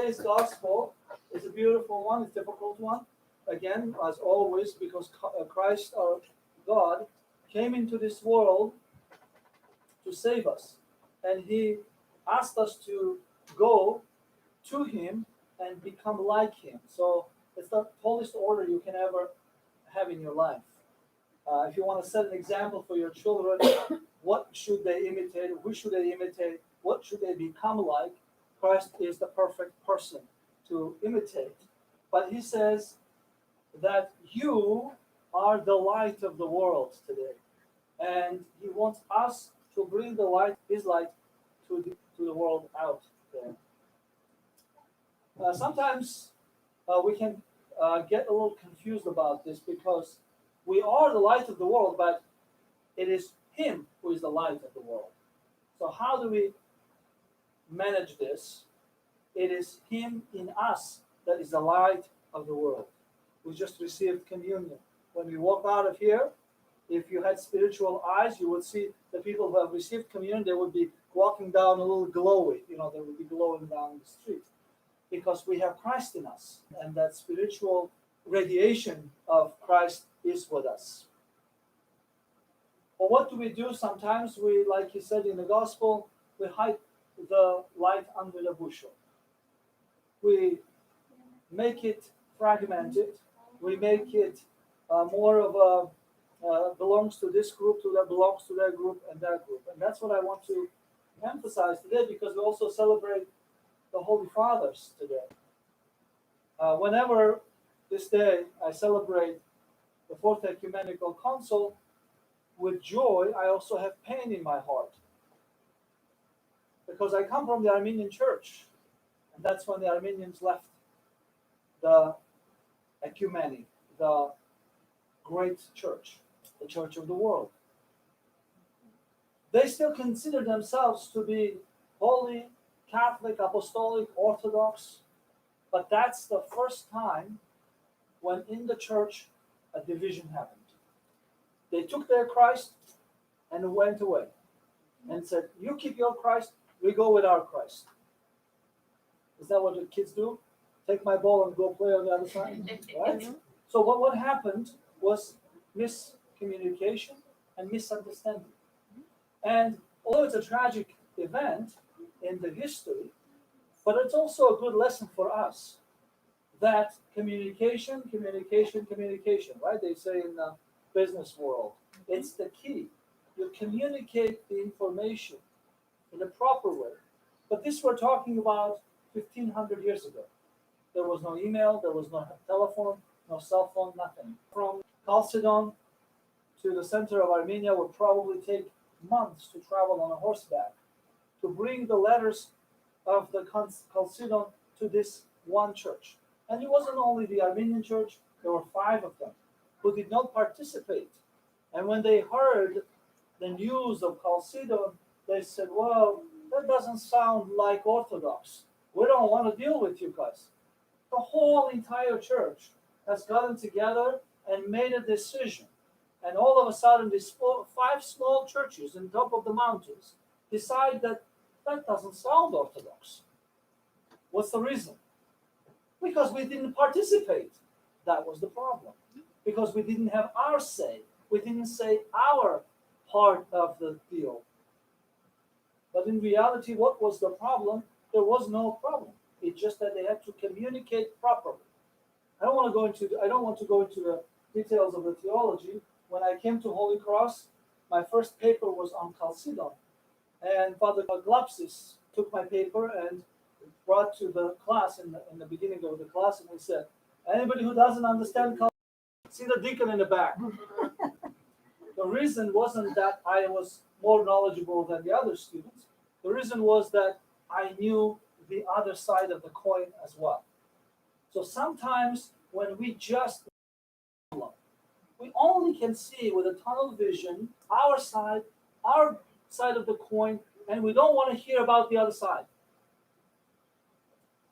today's gospel is a beautiful one, it's a difficult one. Again, as always, because Christ, our God, came into this world to save us. And he asked us to go to him and become like him. So it's the tallest order you can ever have in your life. If you want to set an example for your children, what should they imitate? Who should they imitate? What should they become like? Christ is the perfect person to imitate. But he says that you are the light of the world today. And he wants us to bring the light, his light, to the world out there. Sometimes we can get a little confused about this because we are the light of the world, but it is him who is the light of the world. So how do we manage this? It is him in us that is the light of the world. We just received communion. When we walk out of here, if you had spiritual eyes, you would see the people who have received communion, they would be walking down a little glowy. They would be glowing down the street. Because we have Christ in us. And that spiritual radiation of Christ is with us. But what do we do? Sometimes we, like he said in the gospel, we hide the light under the bushel. We make it fragmented. We make it more of a belongs to this group, to that belongs to that group, and that group. And that's what I want to emphasize today, because we also celebrate the Holy Fathers today. Whenever this day I celebrate the Fourth Ecumenical Council, with joy, I also have pain in my heart. Because I come from the Armenian Church, and that's when the Armenians left the ecumeny, the great church, the church of the world. They still consider themselves to be holy, Catholic, Apostolic, Orthodox, but that's the first time when in the church a division happened. They took their Christ and went away and said, you keep your Christ, we go with our Christ. Is that what the kids do? Take my ball and go play on the other side? Right? So what happened was miscommunication and misunderstanding. And although it's a tragic event in the history, but it's also a good lesson for us that communication, right? They say in the business world, it's the key. You communicate the information in a proper way. But this we're talking about 1,500 years ago. There was no email, there was no telephone, no cell phone, nothing. From Chalcedon to the center of Armenia would probably take months to travel on a horseback to bring the letters of the Chalcedon to this one church. And it wasn't only the Armenian church, there were 5 of them who did not participate. And when they heard the news of Chalcedon, they said, well, that doesn't sound like Orthodox. We don't want to deal with you guys. The whole entire church has gotten together and made a decision. And all of a sudden, these 5 small churches on top of the mountains decide that doesn't sound Orthodox. What's the reason? Because we didn't participate. That was the problem. Because we didn't have our say. We didn't say our part of the deal. But in reality, what was the problem? There was no problem. It's just that they had to communicate properly. I don't want to go into the details of the theology. When I came to Holy Cross, my first paper was on Chalcedon. And Father Glapsis took my paper and brought to the class in the beginning of the class, and he said, anybody who doesn't understand Chalcedon, see the deacon in the back. The reason wasn't that I was more knowledgeable than the other students. The reason was that I knew the other side of the coin as well. So sometimes when we only can see with a tunnel vision our side of the coin, and we don't want to hear about the other side.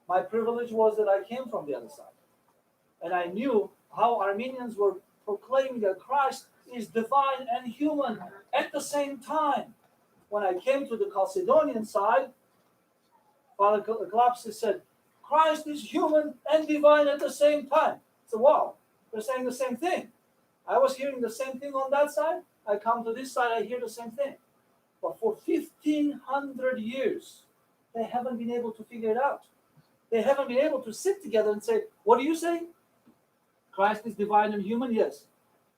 My privilege was that I came from the other side. And I knew how Armenians were proclaiming that Christ is divine and human at the same time. When I came to the Chalcedonian side, Father Glapsis said, Christ is human and divine at the same time. So wow, they're saying the same thing. I was hearing the same thing on that side. I come to this side, I hear the same thing. But for 1,500 years, they haven't been able to figure it out. They haven't been able to sit together and say, what do you say? Christ is divine and human? Yes.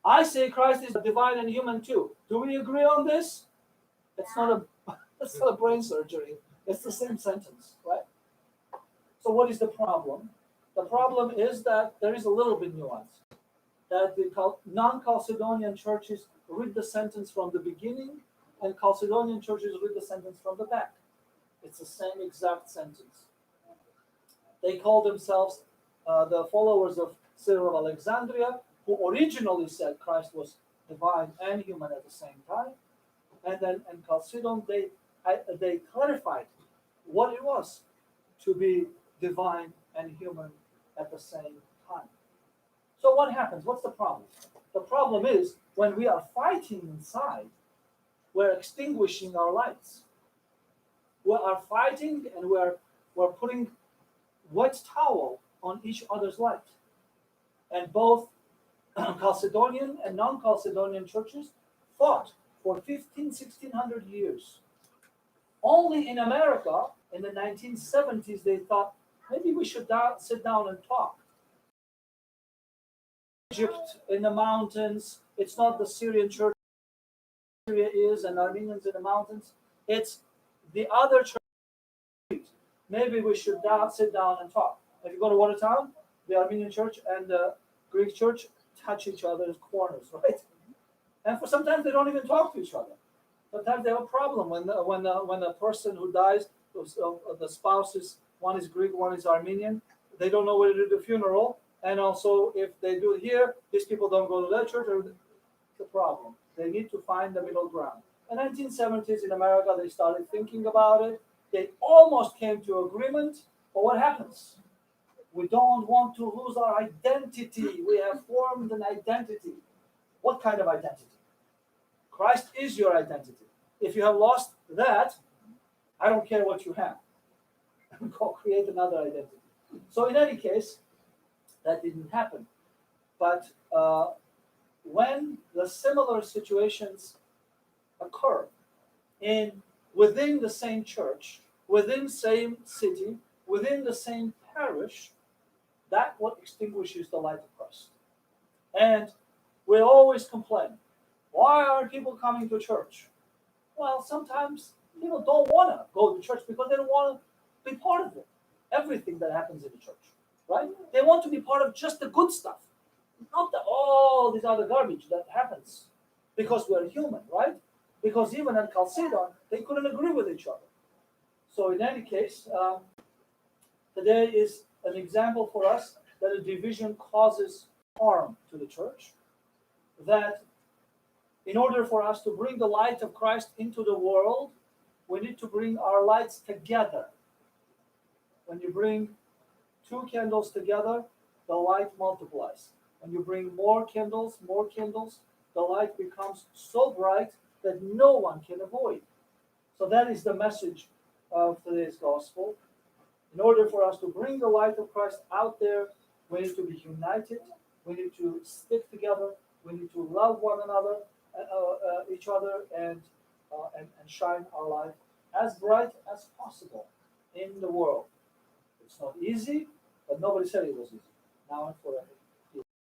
I say Christ is divine and human too. Do we agree on this? It's not a it's not a brain surgery. It's the same sentence, right? So what is the problem? The problem is that there is a little bit nuance. That the non-Chalcedonian churches read the sentence from the beginning, and Chalcedonian churches read the sentence from the back. It's the same exact sentence. They call themselves the followers of Cyril of Alexandria, who originally said Christ was divine and human at the same time. And then in Chalcedon, they clarified what it was to be divine and human at the same time. So what happens? What's the problem? The problem is when we are fighting inside, we're extinguishing our lights. We are fighting and we're putting wet towel on each other's light. And both Chalcedonian and non-Chalcedonian churches fought for 1600 years. Only in America, in the 1970s, they thought, maybe we should sit down and talk. Egypt in the mountains, it's not the Syrian church Syria is and Armenians in the mountains. It's the other church. Maybe we should sit down and talk. If you go to Watertown, the Armenian church and the Greek church touch each other's corners, right? And for sometimes they don't even talk to each other. Sometimes they have a problem when a person who dies, the spouses, one is Greek, one is Armenian, they don't know where to do the funeral. And also, if they do it here, these people don't go to that church. It's a problem. They need to find the middle ground. In the 1970s in America, they started thinking about it. They almost came to agreement. But what happens? We don't want to lose our identity. We have formed an identity. What kind of identity? Christ is your identity. If you have lost that, I don't care what you have. Go create another identity. So in any case, that didn't happen. But when the similar situations occur within the same church, within the same city, within the same parish, that's what extinguishes the light of Christ. And we always complain, why aren't people coming to church? Well, sometimes people don't want to go to church because they don't want to be part of it. Everything that happens in the church, right? They want to be part of just the good stuff, not all this other garbage that happens, because we're human, right? Because even in Chalcedon, they couldn't agree with each other. So in any case, today is an example for us that a division causes harm to the church, that in order for us to bring the light of Christ into the world, we need to bring our lights together. When you bring two candles together, the light multiplies. When you bring more candles, the light becomes so bright that no one can avoid. So that is the message of today's gospel. In order for us to bring the light of Christ out there, we need to be united. We need to stick together. We need to love one another, each other, and shine our light as bright as possible in the world. It's not easy, but nobody said it was easy. Now and forever.